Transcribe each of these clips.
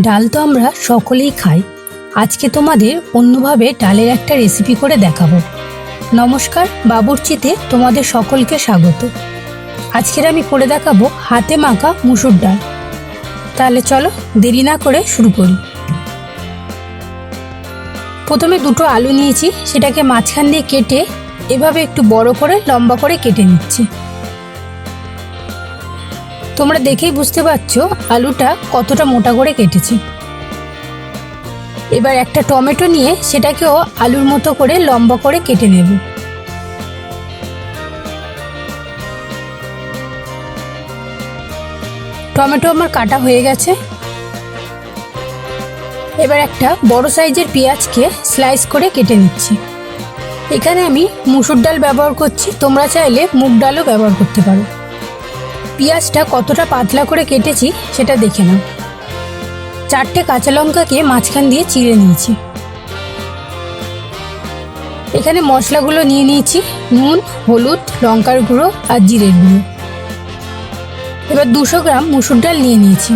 ডাল তো আমরা সকলেই খাই। আজকে তোমাদের অন্যভাবে ডালের একটা রেসিপি করে দেখাবো। নমস্কার, বাবুর্চিতে তোমাদের সকলকে স্বাগত। আজকের আমি করে দেখাবো হাতে মাখা মুসুর ডাল। তাহলে চলো দেরি না করে শুরু করি। প্রথমে দুটো আলু নিয়েছি, সেটাকে মাঝখান দিয়ে কেটে এভাবে একটু বড় করে লম্বা করে কেটে নিচ্ছি। তোমরা দেখেই বুঝতে পারছো আলুটা কতটা মোটা করে কেটেছি। এবার একটা টমেটো নিয়ে সেটাকেও আলুর মতো করে লম্বা করে কেটে নেব। টমেটো আমার কাটা হয়ে গেছে। এবার একটা বড় সাইজের পেঁয়াজকে স্লাইস করে কেটে নিচ্ছি। এখানে আমি মুসুর ডাল ব্যবহার করছি, তোমরা চাইলে মুগ ডালও ব্যবহার করতে পারো। পেঁয়াজটা কতটা পাতলা করে কেটেছি সেটা দেখে নাও। 4টে কাঁচা লঙ্কাকে মাঝখান দিয়ে চিড়ে নিয়েছি। এখানে মশলাগুলো নিয়ে নিয়েছি, নুন, হলুদ, লঙ্কার গুঁড়ো আর জিরের গুঁড়ো। এবার 200 গ্রাম মুসুর ডাল নিয়ে নিয়েছি।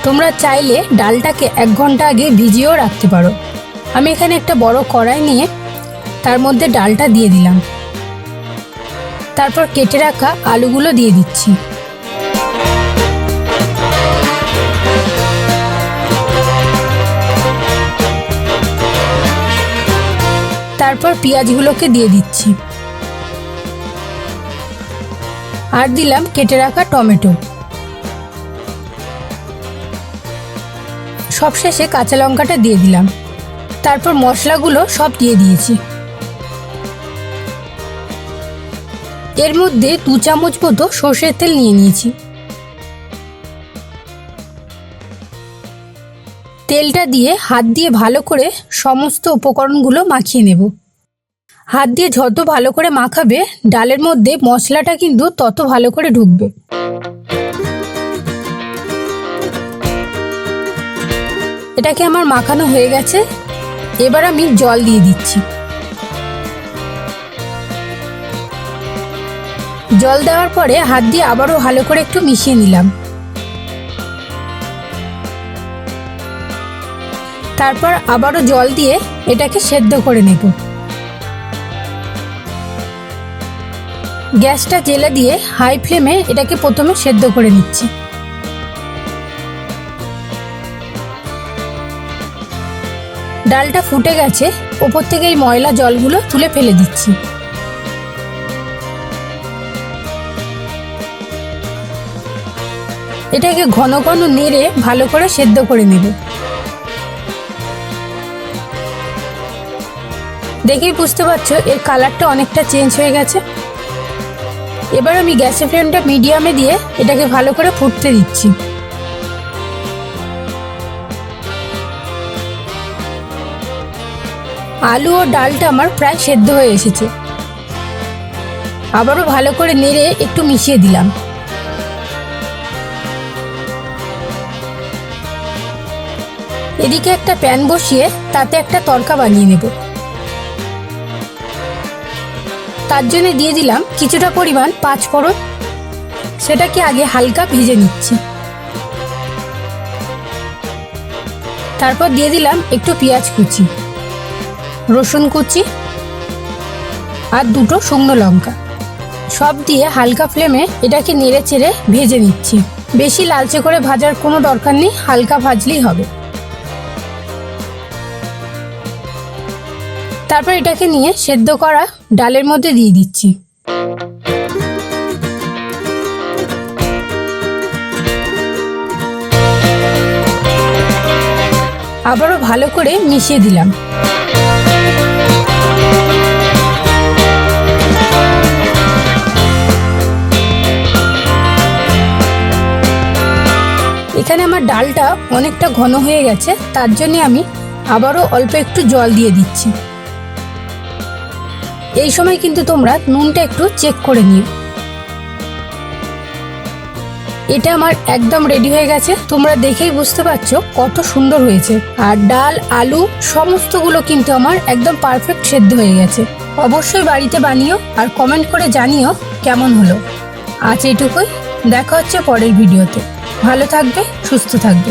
তোমরা চাইলে ডালটাকে 1 ঘন্টা আগে ভিজিয়েও রাখতে পারো। আমি এখানে একটা বড় কড়াই নিয়ে তার মধ্যে ডালটা দিয়ে দিলাম। তারপর কেটে রাখা আলুগুলো দিয়ে দিচ্ছি। তারপর পেঁয়াজগুলোকে দিয়ে দিচ্ছি আর দিলাম কেটে রাখা টমেটো। সবশেষে কাঁচা লঙ্কাটা দিয়ে দিলাম। তারপর মশলাগুলো সব দিয়ে দিয়েছি। এর মধ্যে 2 চামচ মতো সর্ষের তেল নিয়ে নিয়েছি। তেলটা দিয়ে হাত দিয়ে ভালো করে সমস্ত উপকরণগুলো মাখিয়ে নেব। হাত দিয়ে যত ভালো করে মাখাবে ডালের মধ্যে মশলাটা কিন্তু তত ভালো করে ঢুকবে। এটাকে আমার মাখানো হয়ে গেছে। এবার আমি জল দিয়ে দিচ্ছি। জল দেওয়ার পরে হাত দিয়ে আবারও ভালো করে একটু মিশিয়ে নিলাম। তারপর আবারও জল দিয়ে এটাকে সেদ্ধ করে নেব। গ্যাসটা জেলে দিয়ে হাই ফ্লেমে এটাকে প্রথমে সেদ্ধ করে নিচ্ছি। ডালটা ফুটে গেছে, ওপর থেকে এই ময়লা জলগুলো তুলে ফেলে দিচ্ছি। এটাকে ঘন ঘন নেড়ে ভালো করে সেদ্ধ করে নেব। দেখেই বুঝতে পারছো এর কালারটা অনেকটা চেঞ্জ হয়ে গেছে। এবার আমি গ্যাসের ফ্লেমটা মিডিয়ামে দিয়ে এটাকে ভালো করে ফুটতে দিচ্ছি। আলু ও ডালটা আমার প্রায় সেদ্ধ হয়ে এসেছে। আবারও ভালো করে নেড়ে একটু মিশিয়ে দিলাম। এদিকে একটা প্যান বসিয়ে তাতে একটা তড়কা বানিয়ে নেব। তার জন্য দিয়ে দিলাম কিছুটা পরিমাণ 5 ফোড়ন। সেটাকে আগে হালকা ভেজে নিচ্ছি। তারপর দিয়ে দিলাম একটু পেঁয়াজ কুচি, রসুন কুচি আর 2টো শুকনো লঙ্কা। সব দিয়ে হালকা ফ্লেমে এটাকে নেড়ে চেড়ে ভেজে নিচ্ছি। বেশি লালচে করে ভাজার কোনো দরকার নেই, হালকা ভাজলেই হবে। তারপর এটাকে নিয়ে সেদ্ধ করা ডালের মধ্যে দিয়ে দিচ্ছি। আবারও ভালো করে মিশিয়ে দিলাম। এখানে আমার ডালটা অনেকটা ঘন হয়ে গেছে, তার জন্য আমি আবারও অল্প একটু জল দিয়ে দিচ্ছি। এই সময় কিন্তু তোমরা নুনটা একটু চেক করে নিও। এটা আমার একদম রেডি হয়ে গেছে। তোমরা দেখেই বুঝতে পারছো কত সুন্দর হয়েছে। আর ডাল, আলু সমস্তগুলো কিন্তু আমার একদম পারফেক্ট সেদ্ধ হয়ে গেছে। অবশ্যই বাড়িতে বানিও আর কমেন্ট করে জানিও কেমন হলো। আজ এইটুকুই, দেখা হচ্ছে পরের ভিডিওতে। ভালো থাকবে, সুস্থ থাকবে।